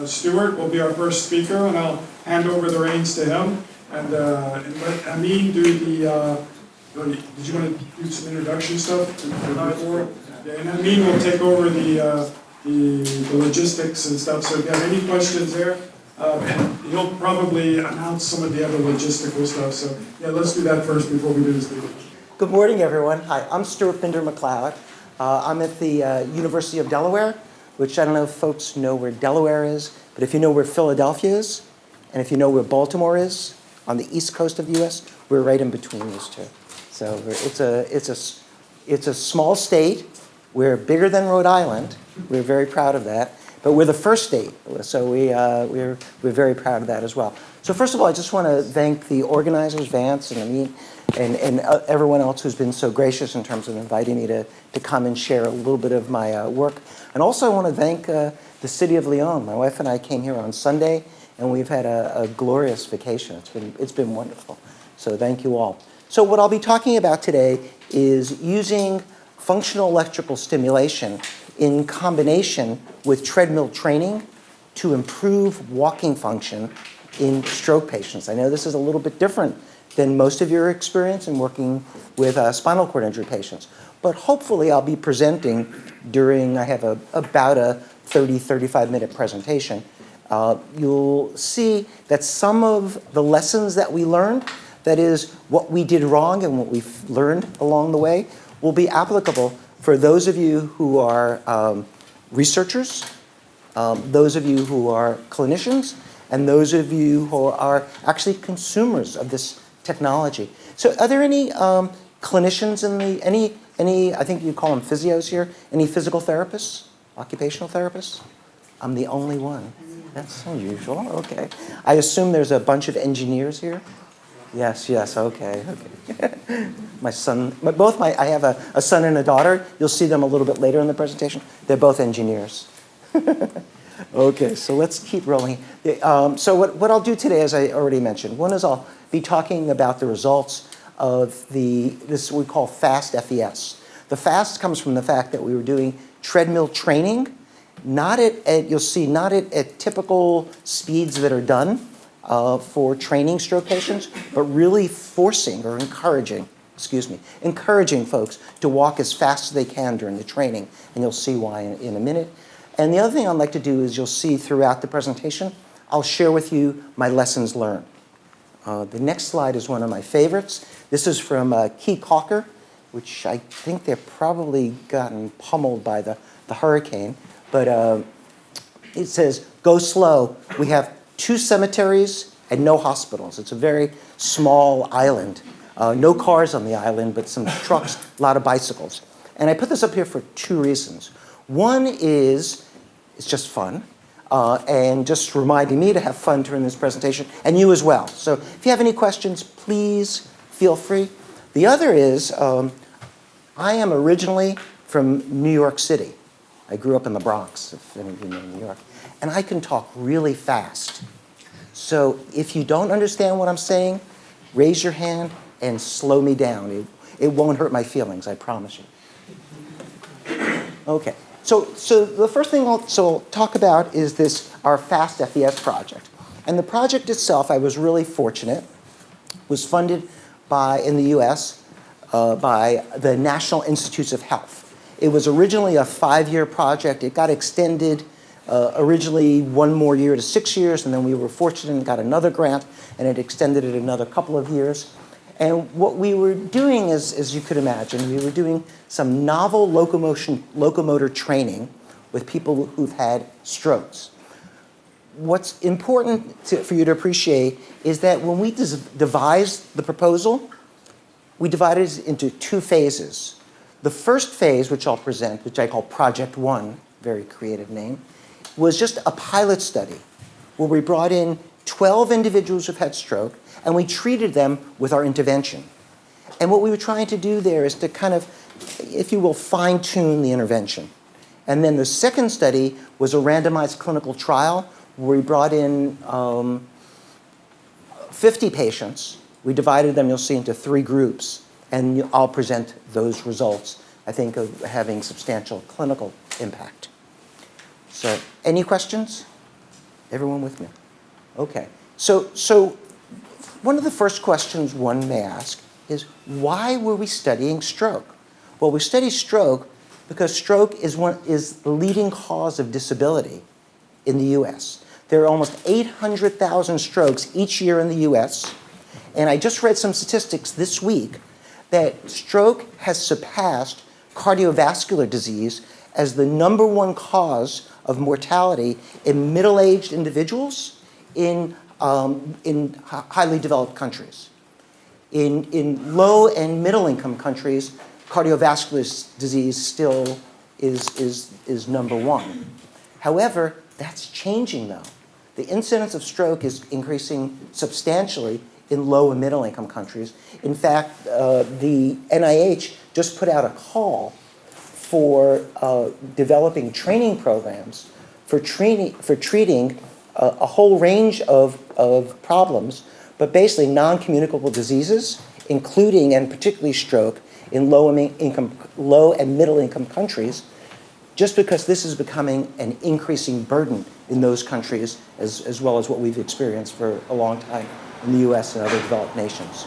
Stuart will be our first speaker, and I'll hand over the reins to him. And let Amin do the, did you want to do some introduction stuff before? Yeah, and Amin will take over the logistics and stuff. So if you have any questions there, and he'll probably announce some of the other logistical stuff. So yeah, let's do that first before we do this. Good morning, everyone. Hi, I'm Stuart Binder-MacLeod. I'm at the University of Delaware, which I don't know if folks know where Delaware is, but if you know where Philadelphia is, and if you know where Baltimore is, on the east coast of the U.S., we're right in between those two. So it's a small state. We're bigger than Rhode Island. We're very proud of that. But we're the first state, so we're very proud of that as well. So first of all, I just want to thank the organizers, Vance and Amin, and everyone else who's been so gracious in terms of inviting me to come and share a little bit of my work. And also I want to thank the city of Lyon. My wife and I came here on Sunday, and we've had a glorious vacation. It's been wonderful. So thank you all. So what I'll be talking about today is using functional electrical stimulation in combination with treadmill training to improve walking function in stroke patients. I know this is a little bit different than most of your experience in working with spinal cord injury patients, but hopefully I'll be presenting during, I have about a 35 minute presentation. You'll see that some of the lessons that we learned, that is what we did wrong and what we've learned along the way, will be applicable for those of you who are researchers, those of you who are clinicians, and those of you who are actually consumers of this technology. So are there any clinicians in the, any, I think you call them physios here, any physical therapists, occupational therapists? I'm the only one. That's unusual, okay. I assume there's a bunch of engineers here? Yes, okay. My son, I have a son and a daughter. You'll see them a little bit later in the presentation. They're both engineers. Okay, so let's keep rolling. So what I'll do today, as I already mentioned, one is I'll be talking about the results of this we call FastFES. The fast comes from the fact that we were doing treadmill training, not you'll see, not at typical speeds that are done for training stroke patients, but really forcing or encouraging folks to walk as fast as they can during the training, and you'll see why in a minute. And the other thing I'd like to do is you'll see throughout the presentation, I'll share with you my lessons learned. The next slide is one of my favorites. This is from Key Calker, which I think they're probably gotten pummeled by the hurricane, but it says, go slow. We have 2 cemeteries and no hospitals. It's a very small island. No cars on the island, but some trucks, a lot of bicycles. And I put this up here for 2 reasons. One is, it's just fun, and just reminding me to have fun during this presentation, and you as well. So if you have any questions, please feel free. The other is, I am originally from New York City. I grew up in the Bronx, if any of you know New York. And I can talk really fast. So if you don't understand what I'm saying, raise your hand and slow me down. It won't hurt my feelings, I promise you. Okay, so the first thing I'll talk about is our FastFES project. And the project itself, I was really fortunate, was funded in the US by the National Institutes of Health. It was originally a 5-year project. It got extended originally 1 more year to 6 years, and then we were fortunate and got another grant, and it extended it another couple of years. And what we were doing, as you could imagine, we were doing some novel locomotor training with people who've had strokes. What's important for you to appreciate is that when we devised the proposal, we divided it into 2 phases. The first phase, which I'll present, which I call Project 1, very creative name, was just a pilot study where we brought in 12 individuals who've had stroke, and we treated them with our intervention. And what we were trying to do there is to kind of, if you will, fine-tune the intervention. And then the second study was a randomized clinical trial where we brought in 50 patients. We divided them, you'll see, into 3 groups. And I'll present those results, I think, of having substantial clinical impact. So, any questions? Everyone with me? Okay. So one of the first questions one may ask is, why were we studying stroke? Well, we study stroke because stroke is the leading cause of disability in the US. There are almost 800,000 strokes each year in the US, and I just read some statistics this week that stroke has surpassed cardiovascular disease as the #1 cause of mortality in middle-aged individuals in highly developed countries. In low and middle-income countries, cardiovascular disease still is #1. However, that's changing though. The incidence of stroke is increasing substantially in low and middle-income countries. In fact, the NIH just put out a call for developing training programs for treating a whole range of problems, but basically non-communicable diseases, including and particularly stroke, in low and middle-income countries, just because this is becoming an increasing burden in those countries, as well as what we've experienced for a long time in the US and other developed nations.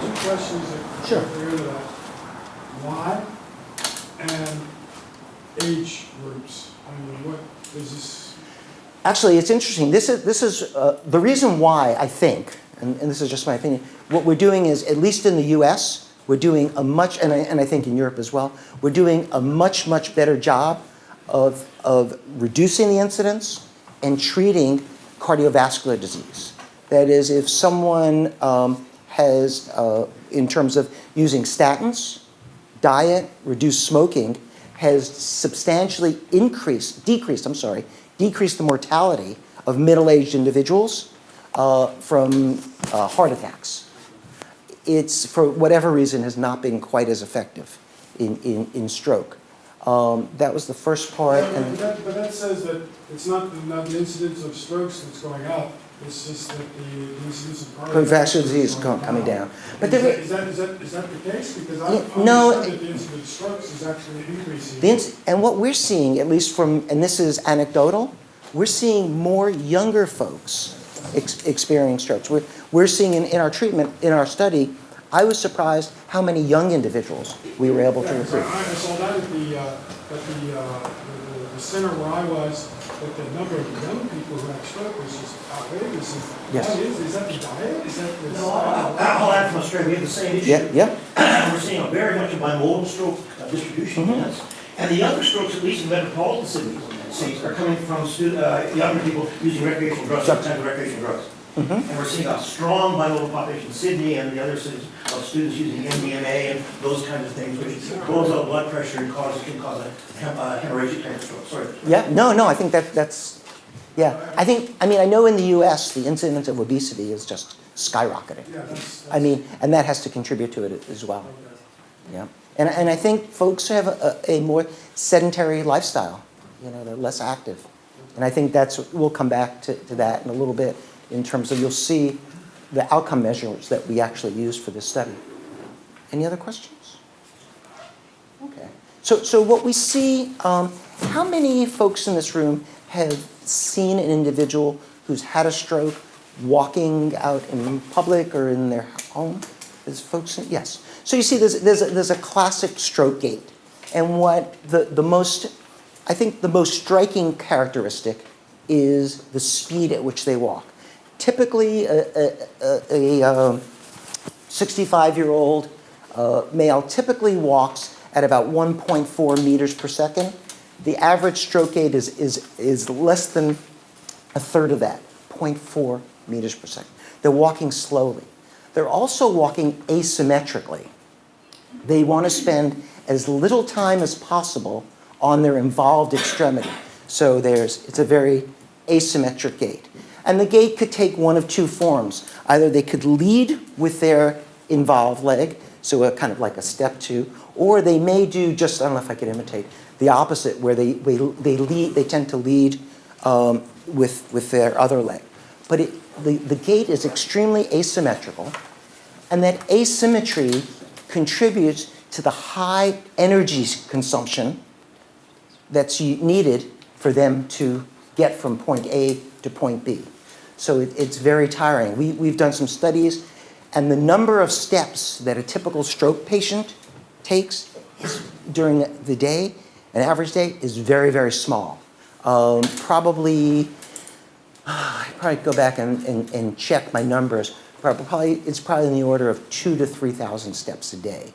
Two questions that Sure. are clear to that. Why and age groups? I mean, what is this? Actually, it's interesting. This is the reason why I think, and this is just my opinion, what we're doing is, at least in the US, we're doing a much, and I think in Europe as well, we're doing a much, much better job of reducing the incidence and treating cardiovascular disease. That is, if someone has, in terms of using statins, diet, reduced smoking, has substantially decreased the mortality of middle-aged individuals from heart attacks. It's, for whatever reason, has not been quite as effective in stroke. That was the first part. But that says that it's not the incidence of strokes that's going up. It's just that the incidence of cardiovascular disease is coming down. But is that the case? Because I no, understand that the incidence of strokes is actually increasing. And what we're seeing, at least from, and this is anecdotal, we're seeing more younger folks experiencing strokes. We're seeing in our treatment, in our study, I was surprised how many young individuals we were able to recruit. I saw that at the center where I was, that the number of young people who had stroke was just outrageous. Yes. Is that the diet? Is that the... No, I'll add from Australia, we have the same issue. Yeah. We're seeing a very much a bimodal stroke distribution. And the younger strokes, at least in metropolitan cities, are coming from younger people using recreational drugs, sometimes recreational drugs. And we're seeing a strong bimodal population in Sydney and the other cities of students using MDMA and those kinds of things, which blows out blood pressure and can cause a hemorrhagic type of stroke. Sorry. Yeah, no, I think that's, yeah. I know in the US, the incidence of obesity is just skyrocketing. Yeah, that's and that has to contribute to it as well. Yeah. And I think folks have a more sedentary lifestyle. They're less active. And I think we'll come back to that in a little bit, in terms of, you'll see the outcome measures that we actually used for this study. Any other questions? Okay. So what we see, how many folks in this room have seen an individual who's had a stroke walking out in public or in their home? There's folks, yes. So you see there's a classic stroke gait. And what the most striking characteristic is the speed at which they walk. Typically, a 65-year-old male typically walks at about 1.4 meters per second. The average stroke gait is less than a third of that, 0.4 meters per second. They're walking slowly. They're also walking asymmetrically. They want to spend as little time as possible on their involved extremity. So it's a very asymmetric gait. And the gait could take one of two forms. Either they could lead with their involved leg, so a kind of like a step two, or they may do just, I don't know if I could imitate, the opposite, where they tend to lead with their other leg. But the gait is extremely asymmetrical, and that asymmetry contributes to the high energy consumption that's needed for them to get from point A to point B. So it's very tiring. We've done some studies, and the number of steps that a typical stroke patient takes during the day, an average day, is very, very small. I'd probably go back and check my numbers. It's probably in the order of 2,000 to 3,000 steps a day.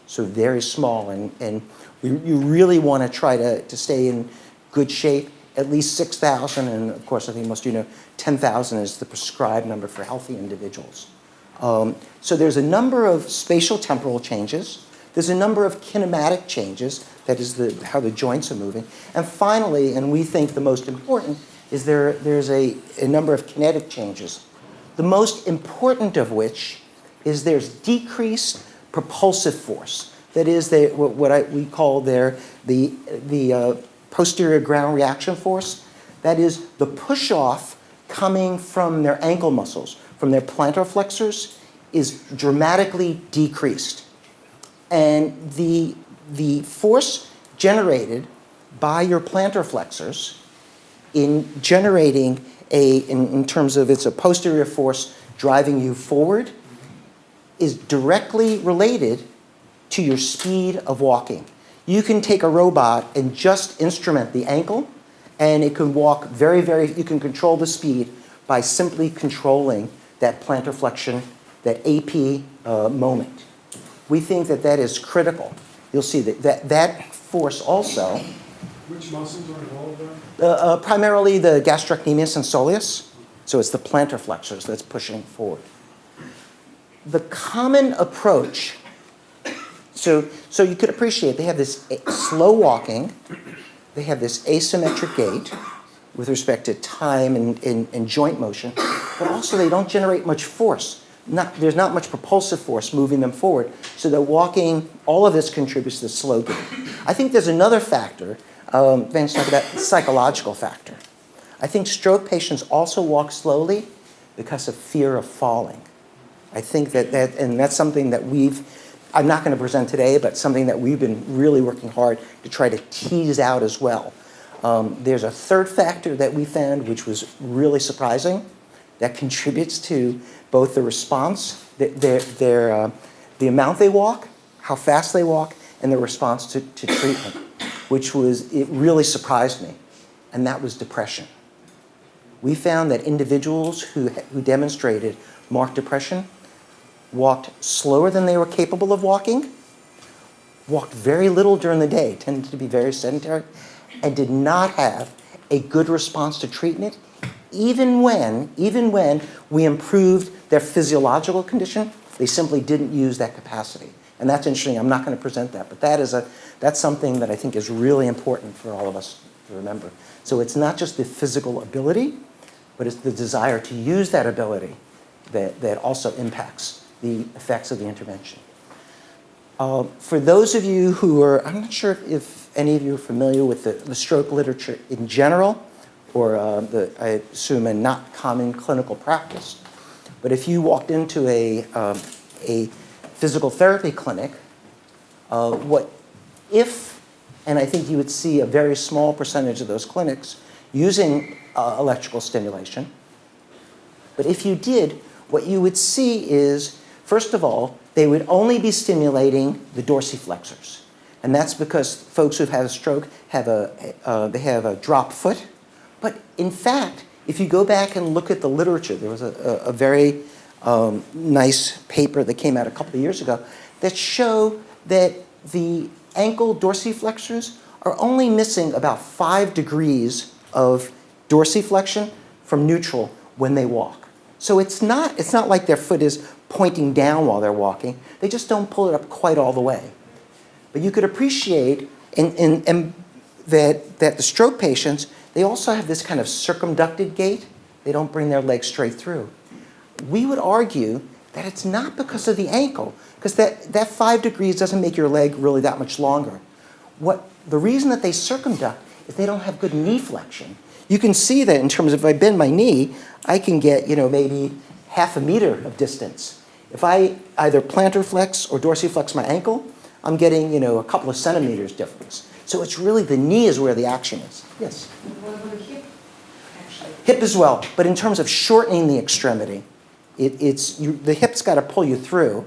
So very small, and you really want to try to stay in good shape. At least 6,000, and of course I think most of you know 10,000 is the prescribed number for healthy individuals. So there's a number of spatial temporal changes. There's a number of kinematic changes, that is how the joints are moving. And finally, and we think the most important, is there's a number of kinetic changes. The most important of which is there's decreased propulsive force. That is we call the posterior ground reaction force. That is the push-off coming from their ankle muscles, from their plantar flexors, is dramatically decreased. And the force generated by your plantar flexors in generating in terms of it's a posterior force driving you forward, is directly related to your speed of walking. You can take a robot and just instrument the ankle, and it can walk you can control the speed by simply controlling that plantar flexion, that AP moment. We think that is critical. You'll see that force also. Which muscles are involved there? Primarily the gastrocnemius and soleus. So it's the plantar flexors that's pushing forward. The common approach, so you could appreciate they have this slow walking, they have this asymmetric gait with respect to time and joint motion, but also they don't generate much force. There's not much propulsive force moving them forward. So they're walking, all of this contributes to the slow gait. I think there's another factor, Vince talked about, psychological factor. I think stroke patients also walk slowly because of fear of falling. I think and that's something that I'm not going to present today, but something that we've been really working hard to try to tease out as well. There's a third factor that we found, which was really surprising, that contributes to both the response, the amount they walk, how fast they walk, and the response to treatment, it really surprised me, and that was depression. We found that individuals who demonstrated marked depression walked slower than they were capable of walking, walked very little during the day, tended to be very sedentary, and did not have a good response to treatment, even when we improved their physiological condition. They simply didn't use that capacity. And that's interesting. I'm not going to present that, but that's something that I think is really important for all of us to remember. So it's not just the physical ability, but it's the desire to use that ability that also impacts the effects of the intervention. For those of you who are, I'm not sure if any of you are familiar with the stroke literature in general, or I assume a not common clinical practice, but if you walked into a physical therapy clinic, and I think you would see a very small percentage of those clinics using electrical stimulation, but if you did, what you would see is, first of all, they would only be stimulating the dorsiflexors. And that's because folks who've had a stroke have they have a drop foot. But in fact, if you go back and look at the literature, there was a very nice paper that came out a couple of years ago that showed that the ankle dorsiflexors are only missing about 5 degrees of dorsiflexion from neutral when they walk. So it's not like their foot is pointing down while they're walking. They just don't pull it up quite all the way. But you could appreciate that the stroke patients, they also have this kind of circumducted gait. They don't bring their legs straight through. We would argue that it's not because of the ankle, because that 5 degrees doesn't make your leg really that much longer. The reason that they circumduct is they don't have good knee flexion. You can see that in terms of if I bend my knee, I can get maybe half a meter of distance. If I either plantar flex or dorsiflex my ankle, I'm getting a couple of centimeters difference. So it's really the knee is where the action is. Yes? What about a hip Hip as well, but in terms of shortening the extremity, the hip's got to pull you through,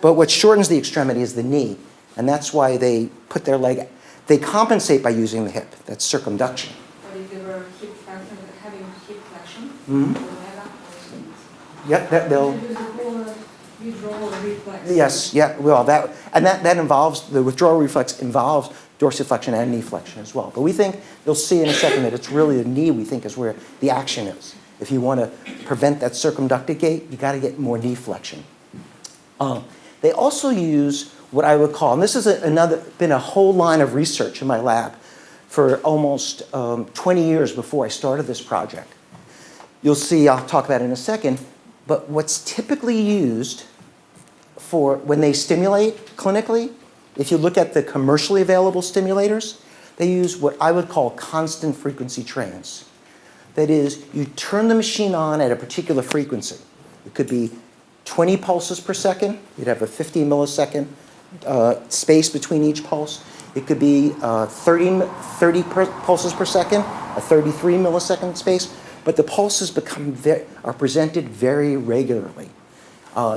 but what shortens the extremity is the knee, and that's why they put their leg, they compensate by using the hip. That's circumduction. But if they were having hip flexion, Mhm. they would have that. Yep, they'll. Use the whole withdrawal reflex. Yes, yeah, well, that involves, the withdrawal reflex involves dorsiflexion and knee flexion as well. But we think, you'll see in a second, that it's really the knee we think is where the action is. If you want to prevent that circumducted gait, you got to get more knee flexion. They also use what I would call, and this is been a whole line of research in my lab for almost 20 years before I started this project. You'll see, I'll talk about it in a second, but what's typically used for when they stimulate clinically, if you look at the commercially available stimulators, they use what I would call constant frequency trains. That is, you turn the machine on at a particular frequency. It could be 20 pulses per second. You'd have a 50 millisecond space between each pulse. It could be 30 pulses per second, a 33 millisecond space. But the pulses are presented very regularly.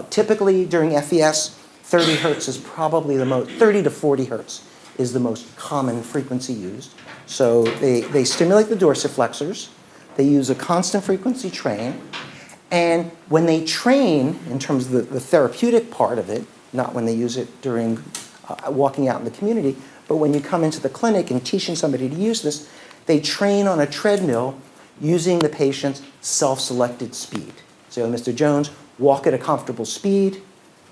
Typically during FES, 30 hertz is probably the most, 30 to 40 hertz is the most common frequency used. So they stimulate the dorsiflexors. They use a constant frequency train. And when they train, in terms of the therapeutic part of it, not when they use it during walking out in the community, but when you come into the clinic and teaching somebody to use this, they train on a treadmill using the patient's self-selected speed. So Mr. Jones, walk at a comfortable speed.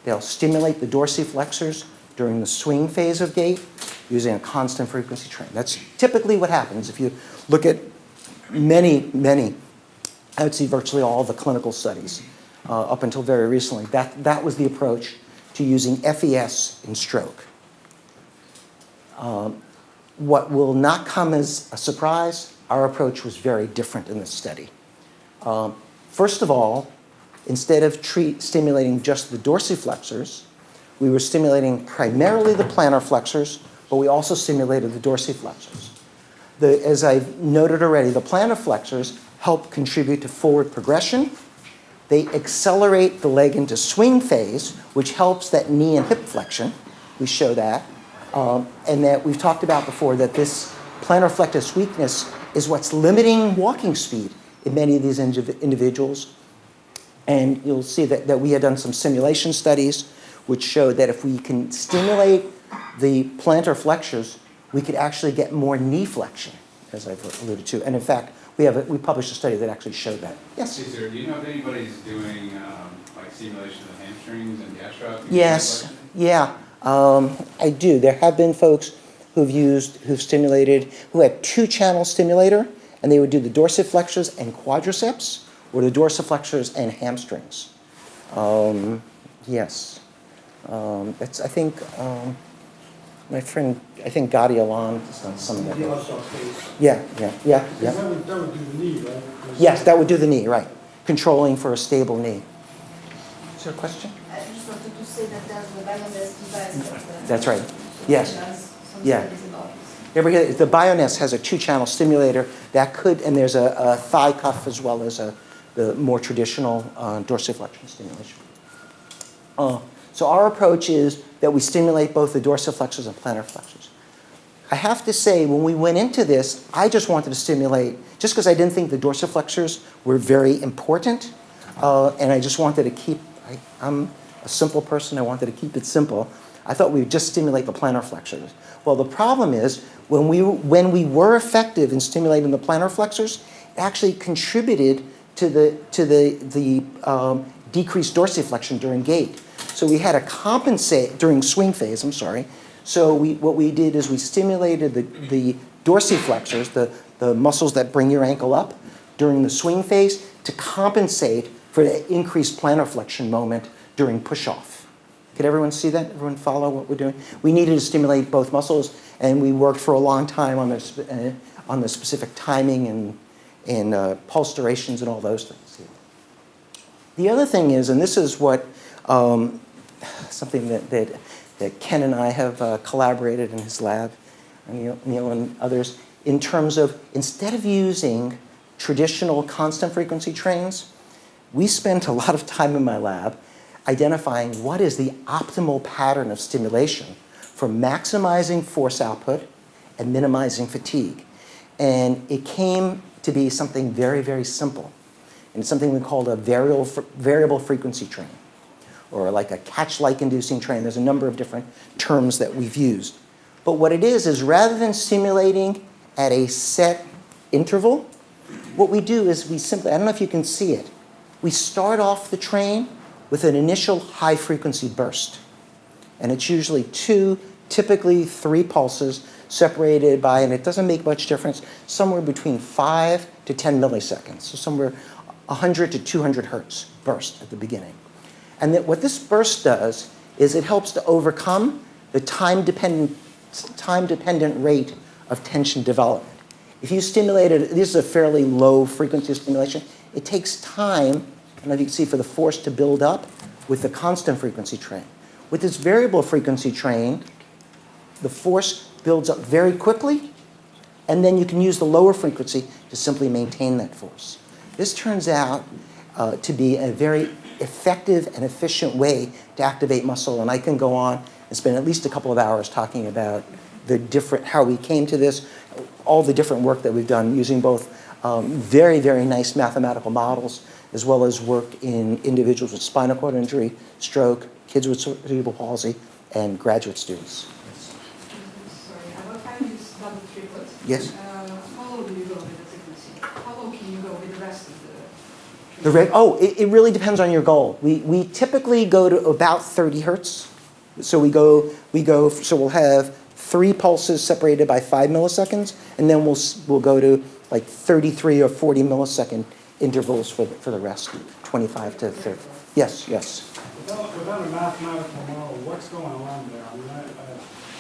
They'll stimulate the dorsiflexors during the swing phase of gait using a constant frequency train. That's typically what happens. If you look at many, I would say virtually all the clinical studies up until very recently, that was the approach to using FES in stroke. What will not come as a surprise, our approach was very different in this study. First of all, instead of stimulating just the dorsiflexors, we were stimulating primarily the plantar flexors, but we also stimulated the dorsiflexors. As I've noted already, the plantar flexors help contribute to forward progression. They accelerate the leg into swing phase, which helps that knee and hip flexion. We show that. And that we've talked about before, that this plantar flexus weakness is what's limiting walking speed in many of these individuals. And you'll see that we had done some simulation studies which showed that if we can stimulate the plantar flexors, we could actually get more knee flexion, as I've alluded to. And in fact, we published a study that actually showed that. Yes? Hey, sir, do you know if anybody's doing like simulation of hamstrings and gastroc? Yes, yeah, I do. There have been folks who've stimulated, who had two-channel stimulator, and they would do the dorsiflexors and quadriceps, or the dorsiflexors and hamstrings. Yes. It's, I think, my friend, I think Gatti Alon has done some of that. Yeah. That would do the knee, right? Yes, that would do the knee, right. Controlling for a stable knee. Is there a question? I just wanted to say that there's the Binder-MacLeod device. That's right. Yes. Yeah. Yeah. The Bioness has a two-channel stimulator that could, and there's a thigh cuff as well as the more traditional dorsiflexion stimulation. So our approach is that we stimulate both the dorsiflexors and plantar flexors. I have to say, when we went into this, I just wanted to stimulate, just because I didn't think the dorsiflexors were very important, and I just wanted to keep, I'm a simple person, I wanted to keep it simple. I thought we would just stimulate the plantar flexors. Well, the problem is, when we were effective in stimulating the plantar flexors, it actually contributed to the decreased dorsiflexion during gait. So we had to compensate during swing phase, So what we did is we stimulated the dorsiflexors, the muscles that bring your ankle up during the swing phase, to compensate for the increased plantar flexion moment during push-off. Could everyone see that? Everyone follow what we're doing? We needed to stimulate both muscles, and we worked for a long time on the specific timing and pulse durations and all those things. The other thing is, and this is what something that Ken and I have collaborated in his lab, and Neil and others, in terms of, instead of using traditional constant frequency trains, we spent a lot of time in my lab identifying what is the optimal pattern of stimulation for maximizing force output and minimizing fatigue. And it came to be something very, very simple. And it's something we called a variable frequency train, or like a catch-like inducing train. There's a number of different terms that we've used. But what it is rather than stimulating at a set interval, what we do is we simply, I don't know if you can see it, we start off the train with an initial high frequency burst. And it's usually 2, typically 3 pulses separated by, and it doesn't make much difference, somewhere between 5 to 10 milliseconds. So somewhere 100 to 200 hertz burst at the beginning. And that what this burst does is it helps to overcome the time-dependent rate of tension development. If you stimulated, this is a fairly low frequency of stimulation, it takes time, I don't know if you can see, for the force to build up with the constant frequency train. With this variable frequency train, the force builds up very quickly, and then you can use the lower frequency to simply maintain that force. This turns out to be a very effective and efficient way to activate muscle, and I can go on and spend at least a couple of hours talking about how we came to this, all the different work that we've done using both very, very nice mathematical models, as well as work in individuals with spinal cord injury, stroke, kids with cerebral palsy, and graduate students. Sorry, I will find this double triplet. Yes? How low do you go with the frequency? How low can you go with the rest of It really depends on your goal. We typically go to about 30 hertz. So we'll have 3 pulses separated by 5 milliseconds, and then we'll go to like 33 or 40 millisecond intervals for the rest, 25 to 30. Yes. Without a mathematical model, what's going on there? I mean,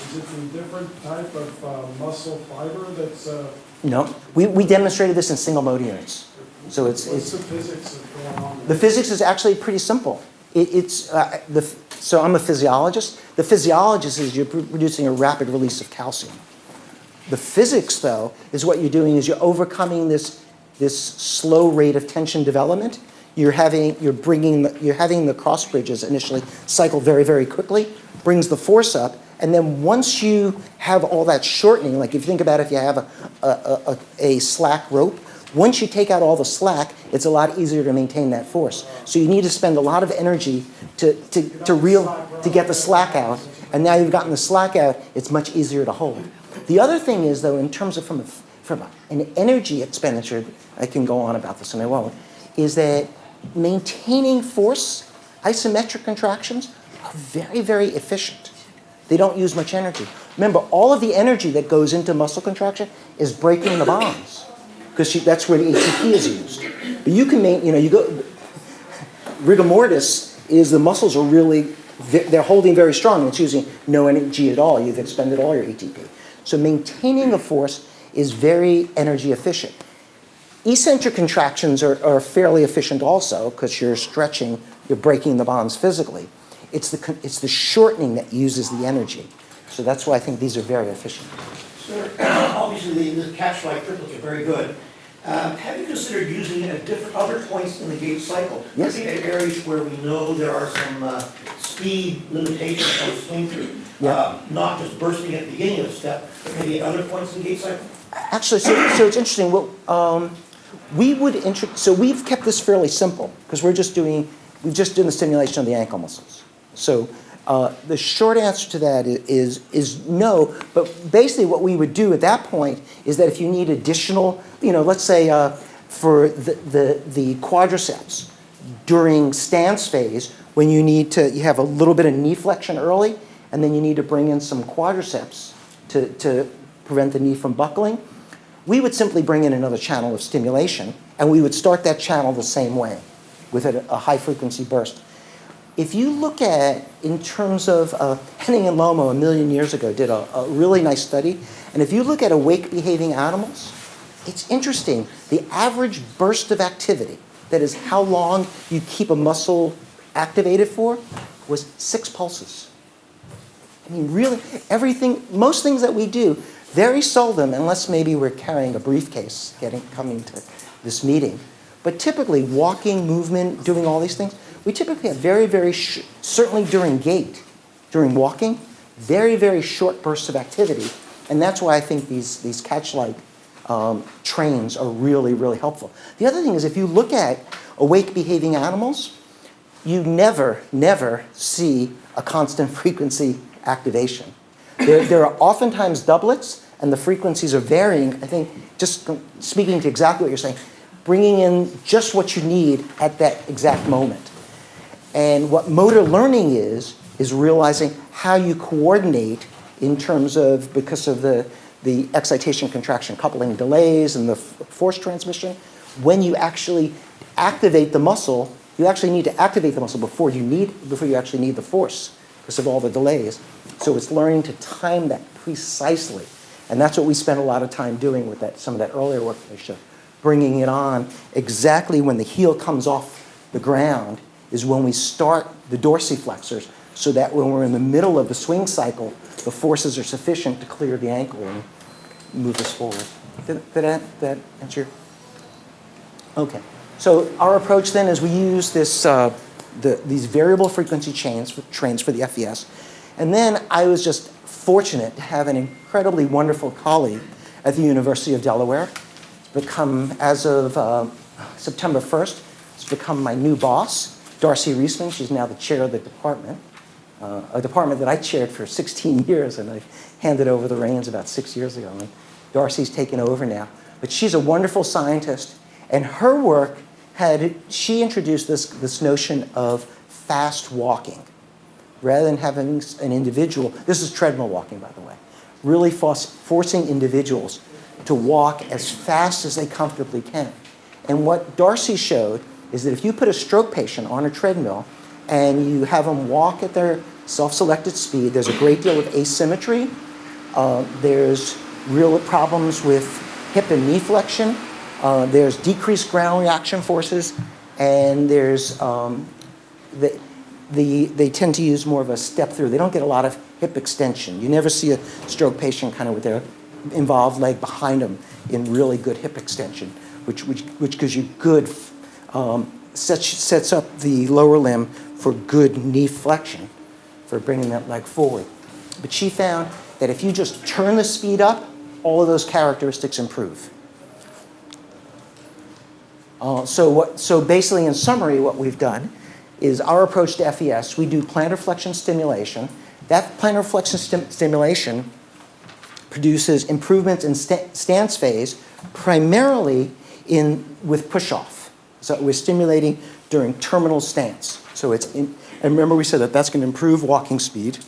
is it a different type of muscle fiber that's... No, we demonstrated this in single mode units. So What's the physics of going on there? The physics is actually pretty simple. So I'm a physiologist. The physiologist is you're producing a rapid release of calcium. The physics, though, is what you're doing is you're overcoming this slow rate of tension development. You're having the cross bridges initially cycle very, very quickly, brings the force up, and then once you have all that shortening, like if you think about if you have a slack rope, once you take out all the slack, it's a lot easier to maintain that force. So you need to spend a lot of energy to get the slack out. And now you've gotten the slack out, it's much easier to hold. The other thing is, though, in terms of from an energy expenditure, I can go on about this and I won't, is that maintaining force, isometric contractions, are very, very efficient. They don't use much energy. Remember, all of the energy that goes into muscle contraction is breaking the bonds, because that's where the ATP is used. But you can rigor mortis is the muscles are really, they're holding very strong, and it's using no energy at all. You've expended all your ATP. So maintaining a force is very energy efficient. Eccentric contractions are fairly efficient also, because you're stretching, you're breaking the bonds physically. It's the shortening that uses the energy. So that's why I think these are very efficient. Sir, obviously the catch-like triplets are very good. Have you considered using it at different other points in the gait cycle? Yes. At areas where we know there are some speed limitations on swing through. Yeah. Not just bursting at the beginning of the step, but maybe at other points in the gait cycle? Actually, so it's interesting. We've kept this fairly simple because we've just done the stimulation of the ankle muscles. So the short answer to that is no. But basically, what we would do at that point is that if you need additional, let's say for the quadriceps during stance phase, when you have a little bit of knee flexion early, and then you need to bring in some quadriceps to prevent the knee from buckling, we would simply bring in another channel of stimulation, and we would start that channel the same way with a high frequency burst. If you look at, in terms of, Henning and Lomo 1 million years ago did a really nice study, and if you look at awake behaving animals, it's interesting. The average burst of activity, that is how long you keep a muscle activated for, was 6 pulses. I mean, really, most things that we do, very seldom, unless maybe we're carrying a briefcase, coming to this meeting. But typically, walking, movement, doing all these things, we typically have very, very, certainly during gait, during walking, very, very short bursts of activity. And that's why I think these catch-like trains are really, really helpful. The other thing is if you look at awake behaving animals, you never, never see a constant frequency activation. There are oftentimes doublets, and the frequencies are varying. I think, just speaking to exactly what you're saying, bringing in just what you need at that exact moment. And what motor learning is realizing how you coordinate in terms of, because of the excitation, contraction, coupling delays and the force transmission. When you actually activate the muscle, you actually need to activate the muscle before you actually need the force because of all the delays. So it's learning to time that precisely. And that's what we spent a lot of time doing with some of that earlier work I showed. Bringing it on exactly when the heel comes off the ground is when we start the dorsiflexors, so that when we're in the middle of the swing cycle, the forces are sufficient to clear the ankle and move us forward. Did that answer your? Okay. So our approach then is we use these variable frequency trains for the FES. And then I was just fortunate to have an incredibly wonderful colleague at the University of Delaware. It's become, as of September 1st, it's become my new boss, Darcy Riesling. She's now the chair of the department, a department that I chaired for 16 years, and I handed over the reins about 6 years ago. And Darcy's taken over now. But she's a wonderful scientist, and her work she introduced this notion of fast walking. Rather than having an individual, this is treadmill walking, by the way, really forcing individuals to walk as fast as they comfortably can. And what Darcy showed is that if you put a stroke patient on a treadmill and you have them walk at their self-selected speed, there's a great deal of asymmetry. There's real problems with hip and knee flexion. There's decreased ground reaction forces, and there's they tend to use more of a step through. They don't get a lot of hip extension. You never see a stroke patient kind of with their involved leg behind them in really good hip extension, which gives you good, sets up the lower limb for good knee flexion, for bringing that leg forward. But she found that if you just turn the speed up, all of those characteristics improve. So basically, in summary, what we've done is our approach to FES, we do plantar flexion stimulation. That plantar flexion stimulation produces improvements in stance phase, primarily with push-off. So we're stimulating during terminal stance. So and remember we said that that's going to improve walking speed.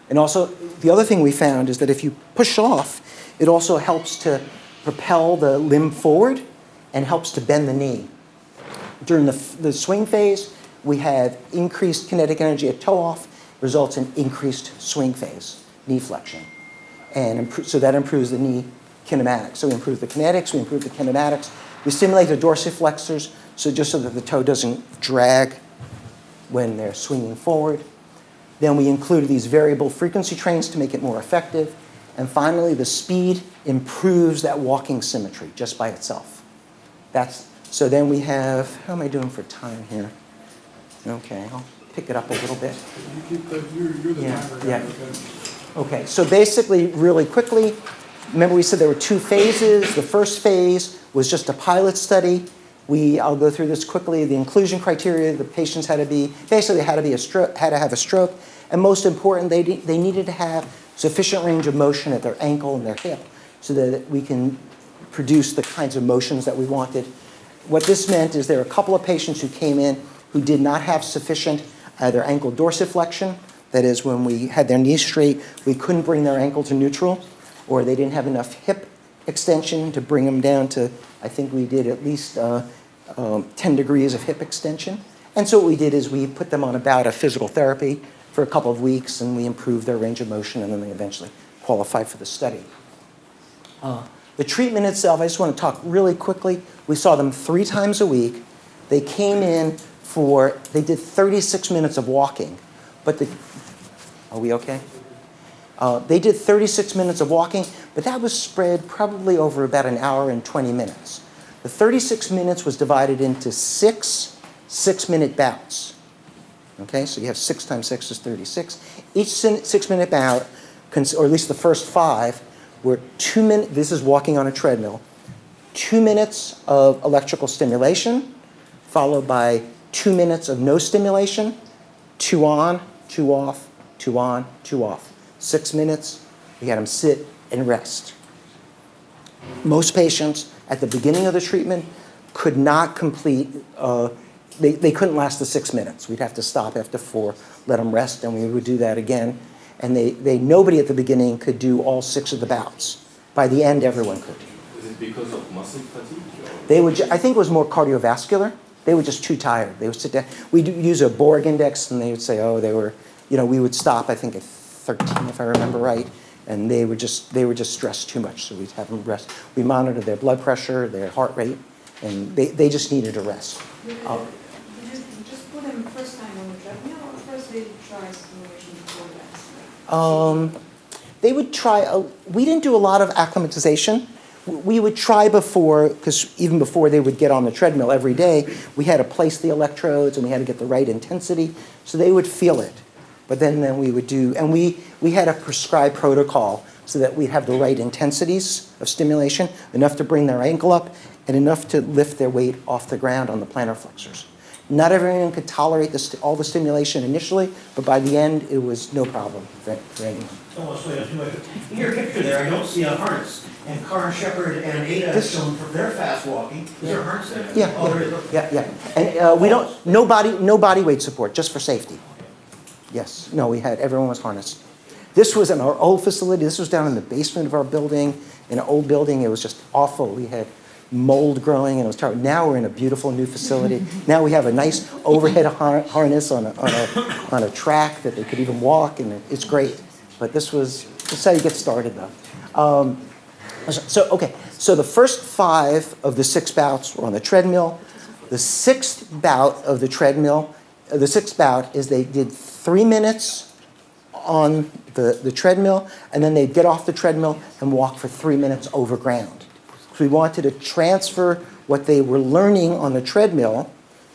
And also, the other thing we found is that if you push off, it also helps to propel the limb forward and helps to bend the knee. During the swing phase, we have increased kinetic energy at toe off, results in increased swing phase, knee flexion. And so that improves the knee kinematics. So we improve the kinetics, we improve the kinematics. We stimulate the dorsiflexors, so just so that the toe doesn't drag when they're swinging forward. Then we include these variable frequency trains to make it more effective. And finally, the speed improves that walking symmetry just by itself. So then we have, how am I doing for time here? Okay, I'll pick it up a little bit. You keep you're the timer. Yeah. Okay, so basically, really quickly, remember we said there were two phases. The first phase was just a pilot study. I'll go through this quickly. The inclusion criteria, the patients had to have a stroke, and most important, they needed to have sufficient range of motion at their ankle and their hip so that we can produce the kinds of motions that we wanted. What this meant is there were a couple of patients who came in who did not have sufficient either ankle dorsiflexion, that is when we had their knees straight, we couldn't bring their ankle to neutral, or they didn't have enough hip extension to bring them down to, I think we did at least 10 degrees of hip extension. And so what we did is we put them on a bout of physical therapy for a couple of weeks, and we improved their range of motion, and then they eventually qualified for the study. The treatment itself, I just want to talk really quickly. We saw them 3 times a week. They came in they did 36 minutes of walking. Are we okay? They did 36 minutes of walking, but that was spread probably over about an hour and 20 minutes. The 36 minutes was divided into 6 6-minute bouts. Okay, so you have 6 times 6 is 36. Each 6-minute bout, or at least the first 5, were 2 minutes, this is walking on a treadmill, 2 minutes of electrical stimulation, followed by 2 minutes of no stimulation, 2 on, 2 off, 2 on, 2 off. 6 minutes, we had them sit and rest. Most patients at the beginning of the treatment could not complete, they couldn't last the 6 minutes. We'd have to stop after 4, let them rest, and we would do that again. And nobody at the beginning could do all 6 of the bouts. By the end, everyone could. Is it because of muscle fatigue? They would, I think it was more cardiovascular. They were just too tired. They would sit down. We'd use a Borg index, and they would say, oh, they were, we would stop, I think, at 13, if I remember right. And they were just stressed too much, so we'd have them rest. We monitored their blood pressure, their heart rate, and they just needed a rest. Did you just put them first time on the treadmill, or first they try stimulation before that? They would try, we didn't do a lot of acclimatization. We would try before, because even before they would get on the treadmill every day, we had to place the electrodes and we had to get the right intensity, so they would feel it. But then we would do, and we had a prescribed protocol so that we'd have the right intensities of stimulation, enough to bring their ankle up and enough to lift their weight off the ground on the plantar flexors. Not everyone could tolerate all the stimulation initially, but by the end, it was no problem for anyone. Almost like in your picture there, I don't see a harness. And Carr, Shepard, and Ada have shown for their fast walking. Is there a harness there? Yeah, Oh, there is. yeah. And we don't, no body weight support, just for safety. Yes, no, everyone was harnessed. This was in our old facility. This was down in the basement of our building, in an old building. It was just awful. We had mold growing, and it was terrible. Now we're in a beautiful new facility. Now we have a nice overhead harness on a track that they could even walk, and it's great. But this is how you get started, though. So the first 5 of the 6 bouts were on the treadmill. The 6th bout of the treadmill, the 6th bout is they did 3 minutes on the treadmill, and then they'd get off the treadmill and walk for 3 minutes over ground. So we wanted to transfer what they were learning on the treadmill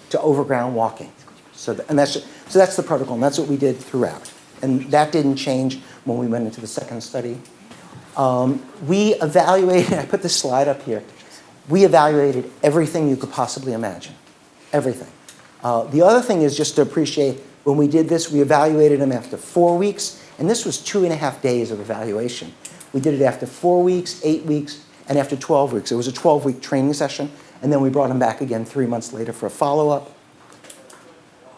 to overground walking. So that's the protocol, and that's what we did throughout. And that didn't change when we went into the second study. We evaluated, I put this slide up here, we evaluated everything you could possibly imagine, everything. The other thing is just to appreciate, when we did this, we evaluated them after 4 weeks, and this was 2.5 days of evaluation. We did it after 4 weeks, 8 weeks, and after 12 weeks. It was a 12-week training session, and then we brought them back again 3 months later for a follow-up.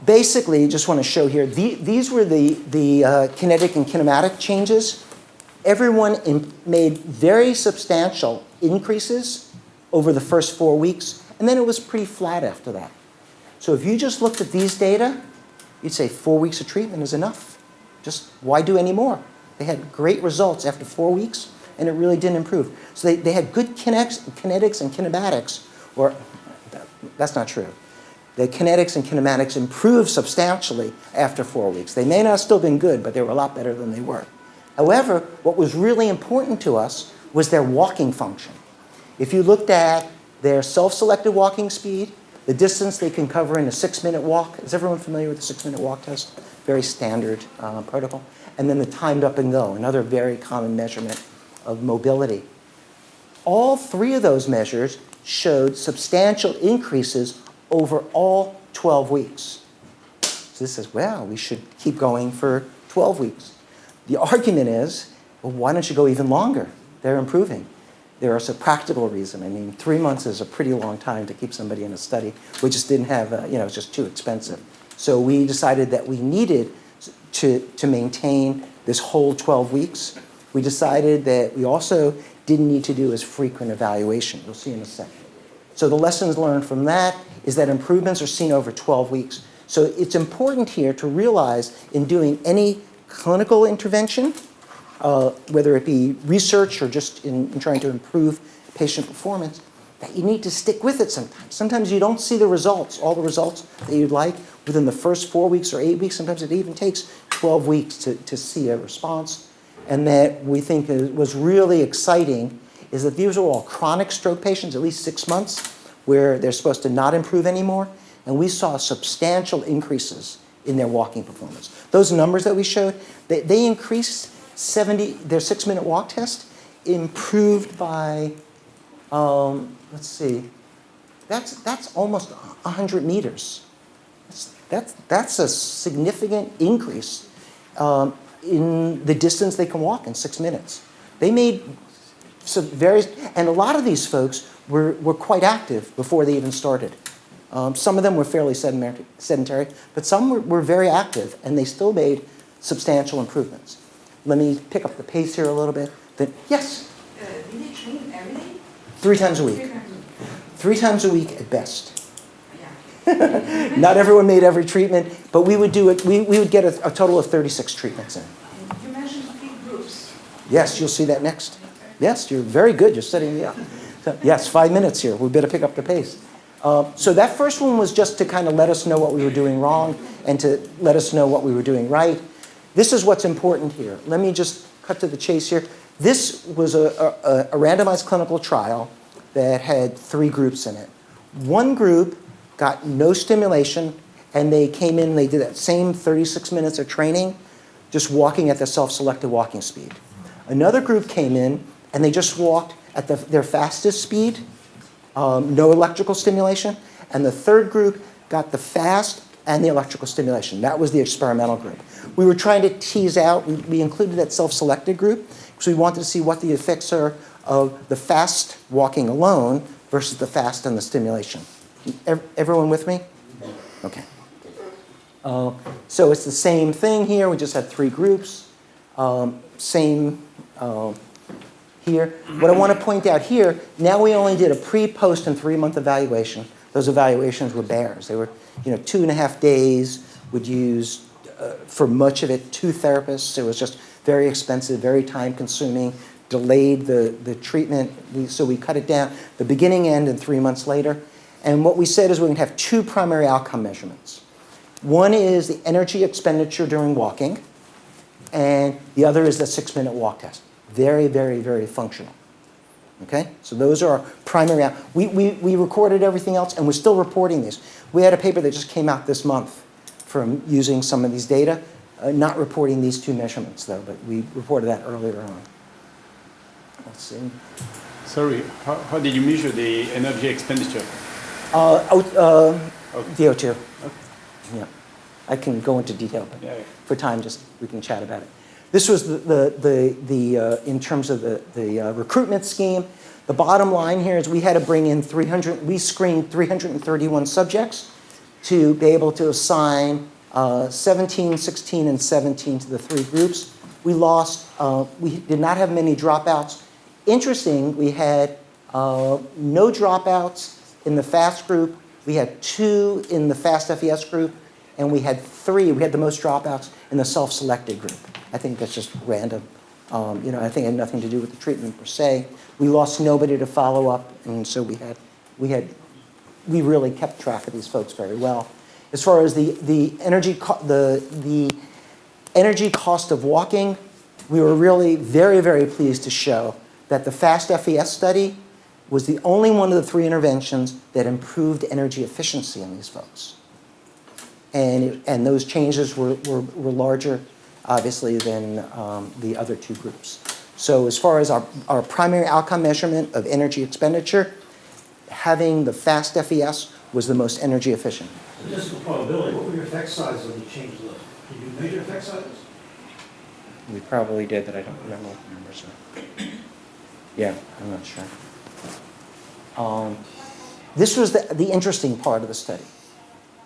Basically, just want to show here, these were the kinetic and kinematic changes. Everyone made very substantial increases over the first 4 weeks, and then it was pretty flat after that. So if you just looked at these data, you'd say 4 weeks of treatment is enough. Just why do any more? They had great results after 4 weeks, and it really didn't improve. So they had good kinetics and kinematics, or that's not true. The kinetics and kinematics improved substantially after 4 weeks. They may not have still been good, but they were a lot better than they were. However, what was really important to us was their walking function. If you looked at their self-selected walking speed, the distance they can cover in a 6-minute walk, is everyone familiar with the 6-minute walk test? Very standard protocol. And then the timed up and go, another very common measurement of mobility. All 3 of those measures showed substantial increases over all 12 weeks. So this says, well, we should keep going for 12 weeks. The argument is, well, why don't you go even longer? They're improving. There is a practical reason. I mean, 3 months is a pretty long time to keep somebody in a study. We just didn't have, it's just too expensive. So we decided that we needed to maintain this whole 12 weeks. We decided that we also didn't need to do as frequent evaluation. We'll see in a second. So the lessons learned from that is that improvements are seen over 12 weeks. So it's important here to realize in doing any clinical intervention, whether it be research or just in trying to improve patient performance, that you need to stick with it sometimes. Sometimes you don't see the results, all the results that you'd like within the first 4 weeks or 8 weeks. Sometimes it even takes 12 weeks to see a response. And that we think was really exciting is that these are all chronic stroke patients, at least 6 months. where they're supposed to not improve anymore, and we saw substantial increases in their walking performance. Those numbers that we showed, they increased 70, their 6-minute walk test improved by, let's see, that's almost 100 meters. That's a significant increase in the distance they can walk in 6 minutes. They made some various, and a lot of these folks were quite active before they even started. Some of them were fairly sedentary, but some were very active, and they still made substantial improvements. Let me pick up the pace here a little bit. Yes? Do they train every day? 3 times a week. 3 times a week. 3 times a week at best. Yeah. Not everyone made every treatment, but we would do it. We would get a total of 36 treatments in. You mentioned 3 groups. Yes, you'll see that next. Yes, you're very good. You're setting me up. So, yes, 5 minutes here. We better pick up the pace. So that first one was just to kind of let us know what we were doing wrong and to let us know what we were doing right. This is what's important here. Let me just cut to the chase here. This was a randomized clinical trial that had 3 groups in it. One group got no stimulation, and they came in and they did that same 36 minutes of training, just walking at the self-selected walking speed. Another group came in, and they just walked at their fastest speed, no electrical stimulation. And the third group got the fast and the electrical stimulation. That was the experimental group. We were trying to tease out, we included that self-selected group, because we wanted to see what the effects are of the fast walking alone versus the fast and the stimulation. Everyone with me? Okay. So it's the same thing here. We just had 3 groups. Same here. What I want to point out here, now we only did a pre, post, and 3-month evaluation. Those evaluations were bears. They were 2.5 days. Would use, for much of it, 2 therapists. It was just very expensive, very time-consuming, delayed the treatment. So we cut it down, the beginning, end, and 3 months later. And what we said is we're going to have 2 primary outcome measurements. One is the energy expenditure during walking, and the other is the 6-minute walk test. Very, very, very functional. Okay? So those are our primary. We recorded everything else, and we're still reporting these. We had a paper that just came out this month from using some of these data, not reporting these 2 measurements, though, but we reported that earlier on. Let's see. Sorry, how did you measure the energy expenditure? VO2. Okay. Yeah. I can go into detail, but for time, just we can chat about it. This was the in terms of the recruitment scheme. The bottom line here is we had to bring in 300. We screened 331 subjects to be able to assign 17, 16, and 17 to the 3 groups. We lost. We did not have many dropouts. Interesting. We had no dropouts in the FAST group. We had 2 in the FastFES group, and we had 3. We had the most dropouts in the self-selected group. I think that's just random. I think it had nothing to do with the treatment per se. We lost nobody to follow up, and so we really kept track of these folks very well. As far as the energy cost of walking, we were really very, very pleased to show that the FastFES study was the only one of the 3 interventions that improved energy efficiency in these folks. And those changes were larger, obviously, than the other 2 groups. So as far as our primary outcome measurement of energy expenditure, having the FastFES was the most energy efficient. Statistical probability, what were your effect sizes when you changed those? Did you measure effect sizes? We probably did, but I don't remember what the numbers are. Yeah, I'm not sure. This was the interesting part of the study.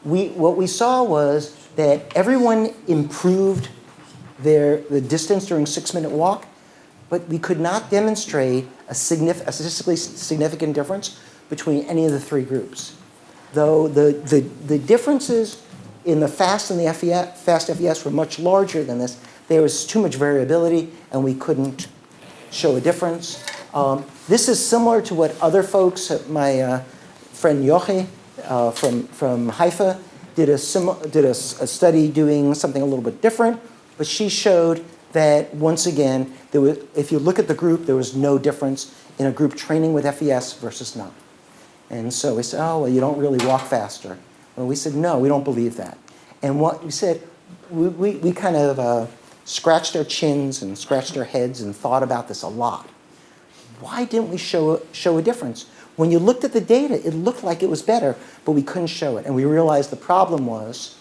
What we saw was that everyone improved the distance during 6-minute walk, but we could not demonstrate a statistically significant difference between any of the 3 groups. Though the differences in the FAST and the FastFES were much larger than this, there was too much variability, and we couldn't show a difference. This is similar to what other folks, my friend Yochi from Haifa, did a study doing something a little bit different, but she showed that, once again, if you look at the group, there was no difference in a group training with FES versus not. And so we said, oh, well, you don't really walk faster. Well, we said, no, we don't believe that. And what we said, we kind of scratched our chins and scratched our heads and thought about this a lot. Why didn't we show a difference? When you looked at the data, it looked like it was better, but we couldn't show it. And we realized the problem was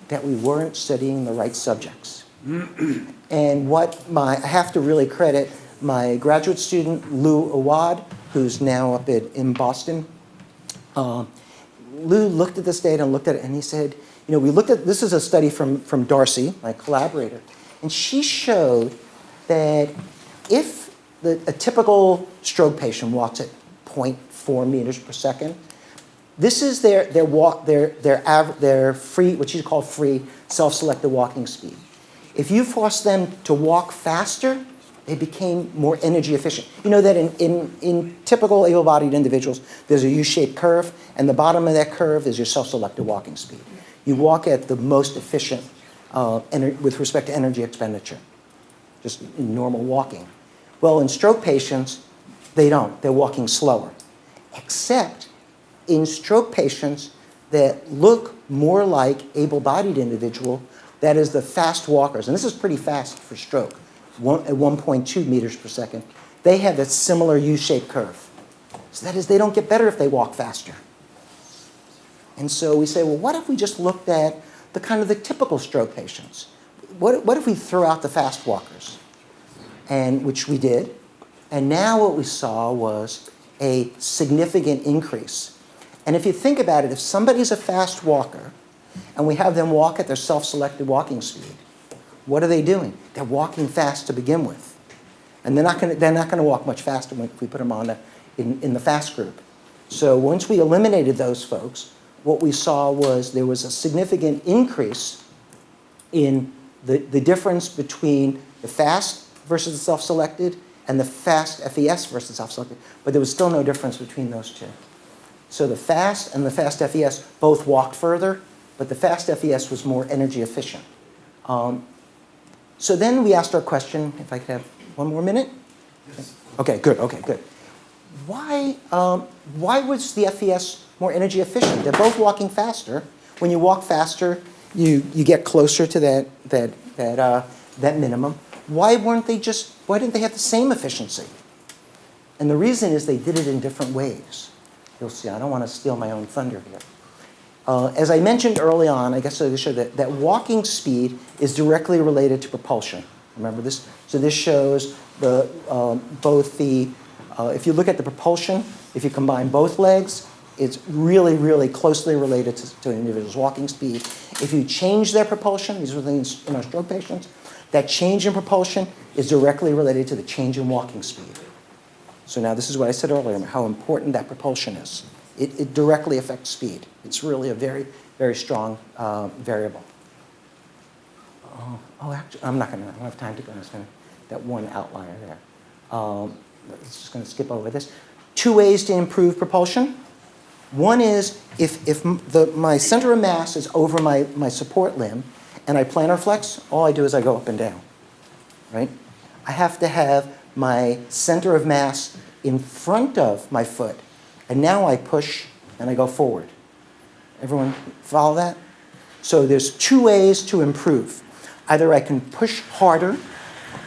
that we weren't studying the right subjects. And I have to really credit my graduate student, Lou Awad, who's now up in Boston. Lou looked at this data and looked at it, and he said, this is a study from Darcy, my collaborator, and she showed that if a typical stroke patient walks at 0.4 meters per second, this is their free, what you call free self-selected walking speed. If you force them to walk faster, they became more energy efficient. You know that in typical able-bodied individuals, there's a U-shaped curve, and the bottom of that curve is your self-selected walking speed. You walk at the most efficient with respect to energy expenditure, just in normal walking. Well, in stroke patients, they don't. They're walking slower, except in stroke patients that look more like able-bodied individual, that is the fast walkers, and this is pretty fast for stroke, at 1.2 meters per second, they have a similar U-shaped curve. So that is, they don't get better if they walk faster. And so we say, well, what if we just looked at the typical stroke patients? What if we threw out the fast walkers? And which we did. And now what we saw was a significant increase. And if you think about it, if somebody's a fast walker, and we have them walk at their self-selected walking speed, what are they doing? They're walking fast to begin with. And they're not going to walk much faster if we put them on in the fast group. So once we eliminated those folks, what we saw was there was a significant increase in the difference between the fast versus the self-selected and the FastFES versus self-selected, but there was still no difference between those two. So the fast and the FastFES both walked further, but the FastFES was more energy efficient. So then we asked our question, if I could have one more minute? Yes. Okay, good. Why was the FES more energy efficient? They're both walking faster. When you walk faster, you get closer to that minimum. Why didn't they have the same efficiency? And the reason is they did it in different ways. You'll see, I don't want to steal my own thunder here. As I mentioned early on, I guess I show that walking speed is directly related to propulsion. Remember this? So this shows if you look at the propulsion, if you combine both legs, it's really, really closely related to an individual's walking speed. If you change their propulsion, these are things in our stroke patients, that change in propulsion is directly related to the change in walking speed. So now this is what I said earlier, how important that propulsion is. It directly affects speed. It's really a very, very strong variable. Actually, I don't have time to go. I'm just going to, that one outlier there. I'm just going to skip over this. 2 ways to improve propulsion. One is if my center of mass is over my support limb and I plantar flex, all I do is I go up and down, right? I have to have my center of mass in front of my foot, and now I push and I go forward. Everyone follow that? So there's 2 ways to improve. Either I can push harder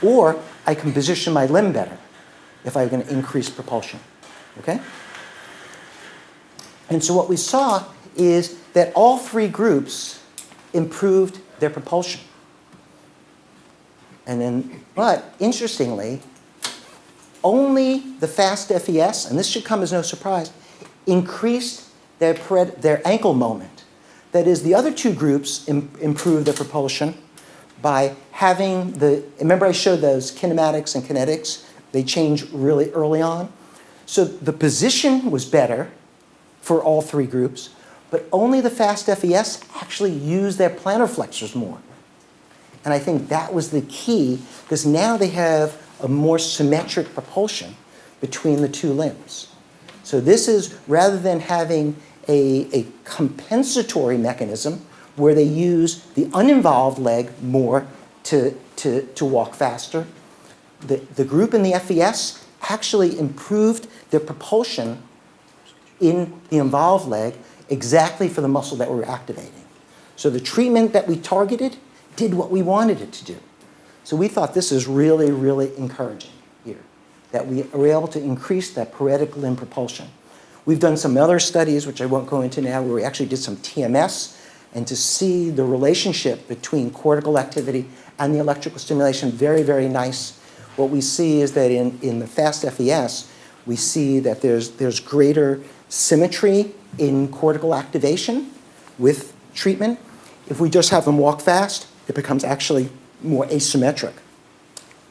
or I can position my limb better if I'm going to increase propulsion, okay? And so what we saw is that all 3 groups improved their propulsion. But interestingly, only the FastFES, and this should come as no surprise, increased their ankle moment. That is, the other 2 groups improved their propulsion by having remember I showed those kinematics and kinetics, they change really early on. So the position was better for all 3 groups, but only the FastFES actually used their plantar flexors more. And I think that was the key, because now they have a more symmetric propulsion between the 2 limbs. So this is, rather than having a compensatory mechanism where they use the uninvolved leg more to walk faster, the group in the FES actually improved their propulsion in the involved leg exactly for the muscle that we're activating. So the treatment that we targeted did what we wanted it to do. So we thought this is really, really encouraging here, that we were able to increase that paretic limb propulsion. We've done some other studies, which I won't go into now, where we actually did some TMS, and to see the relationship between cortical activity and the electrical stimulation, very, very nice. What we see is that in the FastFES, we see that there's greater symmetry in cortical activation with treatment. If we just have them walk fast, it becomes actually more asymmetric.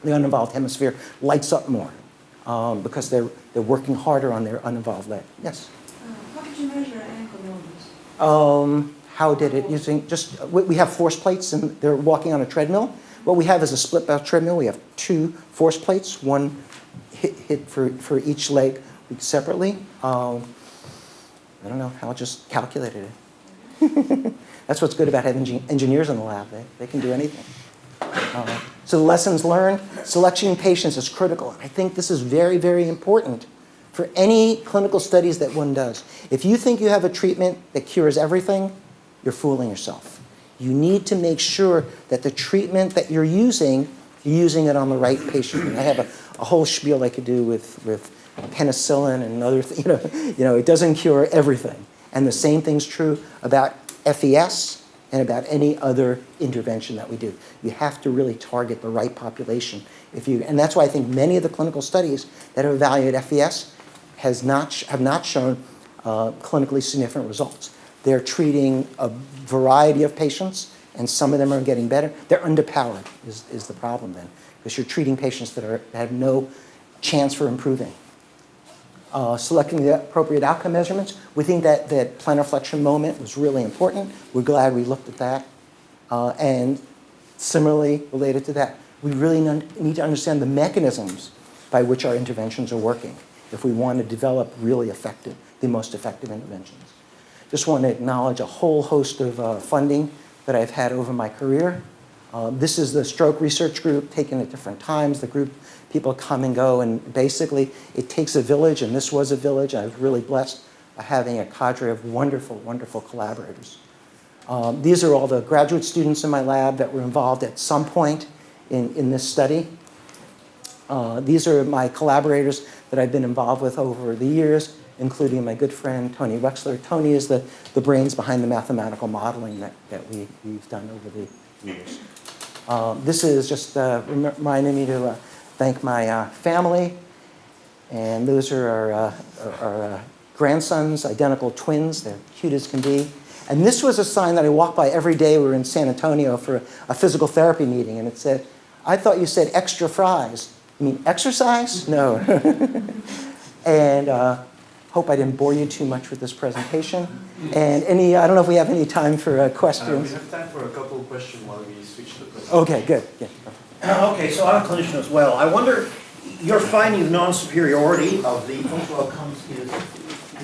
The uninvolved hemisphere lights up more because they're working harder on their uninvolved leg. Yes? How did you measure ankle movements? How did it using just we have force plates and they're walking on a treadmill. What we have is a split belt treadmill. We have 2 force plates, one hit for each leg separately. I don't know how I just calculated it. That's what's good about having engineers in the lab. They can do anything. So the lessons learned, selection patients is critical. I think this is very, very important for any clinical studies that one does. If you think you have a treatment that cures everything, you're fooling yourself. You need to make sure that the treatment that you're using it on the right patient. And I have a whole spiel I could do with penicillin and other things. It doesn't cure everything. And the same thing's true about FES and about any other intervention that we do. You have to really target the right population. And that's why I think many of the clinical studies that have evaluated FES have not shown clinically significant results. They're treating a variety of patients, and some of them are getting better. They're underpowered is the problem then, because you're treating patients that have no chance for improving. Selecting the appropriate outcome measurements. We think that plantar flexion moment was really important. We're glad we looked at that. And similarly related to that, we really need to understand the mechanisms by which our interventions are working if we want to develop really the most effective interventions. Just want to acknowledge a whole host of funding that I've had over my career. This is the stroke research group taken at different times. The group, people come and go, and basically it takes a village, and this was a village. I was really blessed by having a cadre of wonderful, wonderful collaborators. These are all the graduate students in my lab that were involved at some point in this study. These are my collaborators that I've been involved with over the years, including my good friend Tony Wexler. Tony is the brains behind the mathematical modeling that we've done over the years. This is just reminding me to thank my family, and those are our grandsons, identical twins. They're cute as can be. And this was a sign that I walked by every day. We were in San Antonio for a physical therapy meeting, and it said, "I thought you said extra fries. You mean exercise?" No. And hope I didn't bore you too much with this presentation. And I don't know if we have any time for questions. We have time for a couple of questions while we switch the presentation. Okay, good. Yeah. Okay, so I'm a clinician as well. I wonder, your finding of non-superiority of the functional outcomes is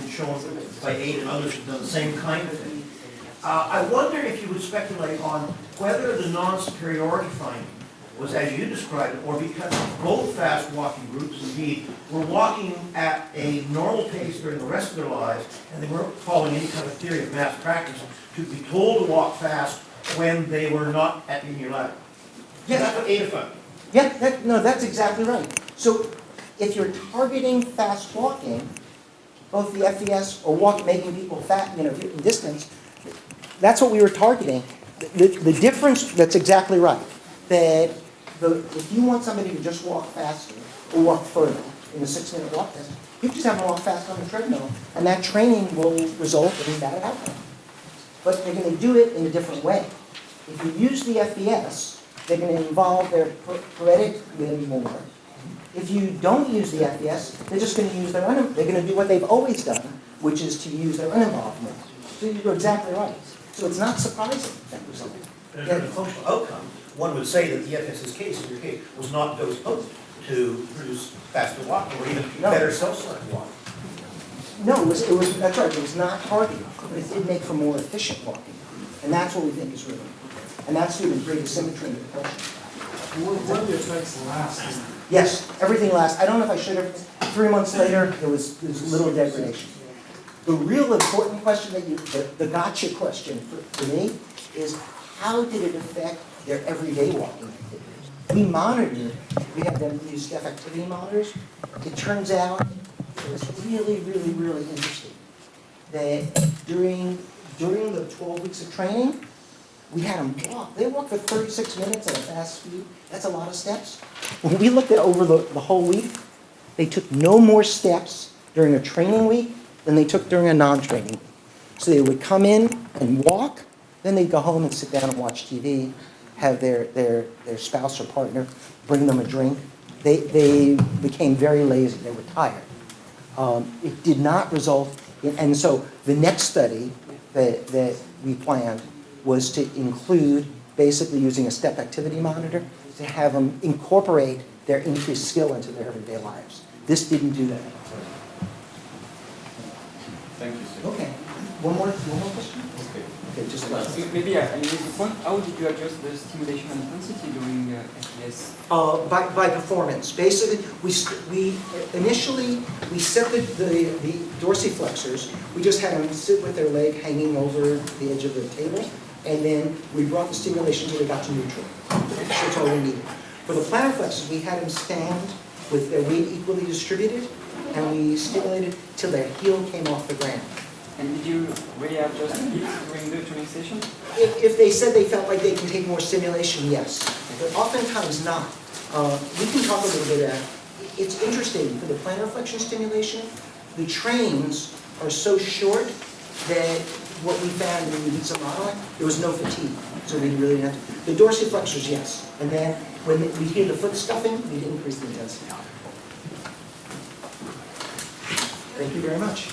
shown by Gait and others who've done the same kind of thing. I wonder if you would speculate on whether the non-superiority finding was as you described it, or because both fast walking groups indeed were walking at a normal pace during the rest of their lives, and they weren't following any kind of theory of mass practice to be told to walk fast when they were not at the lab. Yeah, that's what Ada found. Yeah, that's exactly right. So if you're targeting fast walking, both the FES or making people fat, distance, that's what we were targeting. The difference, that's exactly right. That if you want somebody to just walk faster or walk further in a 6-minute walk test, you just have them walk fast on the treadmill, and that training will result in bad outcome. But they're going to do it in a different way. If you use the FES, they're going to involve their paretic limb more. If you don't use the FES, they're just going to use they're going to do what they've always done, which is to use their uninvolved limb. So you're exactly right. So it's not surprising that result. In terms of functional outcome, one would say that the FS's case, in your case, was not dose potent to produce faster walking or even better self-selected walking. No, that's right. It was not targeted, but it did make for more efficient walking, and that's what we think is really important. And that's due to greater symmetry in the propulsion. What the effects last? Yes, everything lasts. I don't know if I should have. 3 months later, there was little degradation. The real important question the gotcha question for me is how did it affect their everyday walking activities? We monitored, we had them use step activity monitors. It turns out it was really, really, really interesting that during the 12 weeks of training, we had them walk. They walked for 36 minutes at a fast speed. That's a lot of steps. When we looked at over the whole week, they took no more steps during a training week than they took during a non-training week. So they would come in and walk, then they'd go home and sit down and watch TV, have their spouse or partner bring them a drink. They became very lazy. They were tired. It did not result in, and so the next study that we planned was to include basically using a step activity monitor to have them incorporate their increased skill into their everyday lives. This didn't do that. Thank you, sir. Okay. One more question? Okay, just Maybe I missed the point. How did you adjust the stimulation intensity during FES? by performance. Basically, we initially set the dorsiflexors. We just had them sit with their leg hanging over the edge of the table, and then we brought the stimulation until they got to neutral. That's all we needed. For the plantar flexors, we had them stand with their weight equally distributed, and we stimulated till their heel came off the ground. And did you readjust it during the training session? If they said they felt like they can take more stimulation, yes. But oftentimes not. We can talk a little bit about it. It's interesting, for the plantar flexion stimulation, the trains are so short that what we found when we did some modeling, there was no fatigue. So we really didn't have to. The dorsiflexors, yes. And then when we hear the foot stuffing, we'd increase the intensity. Thank you very much.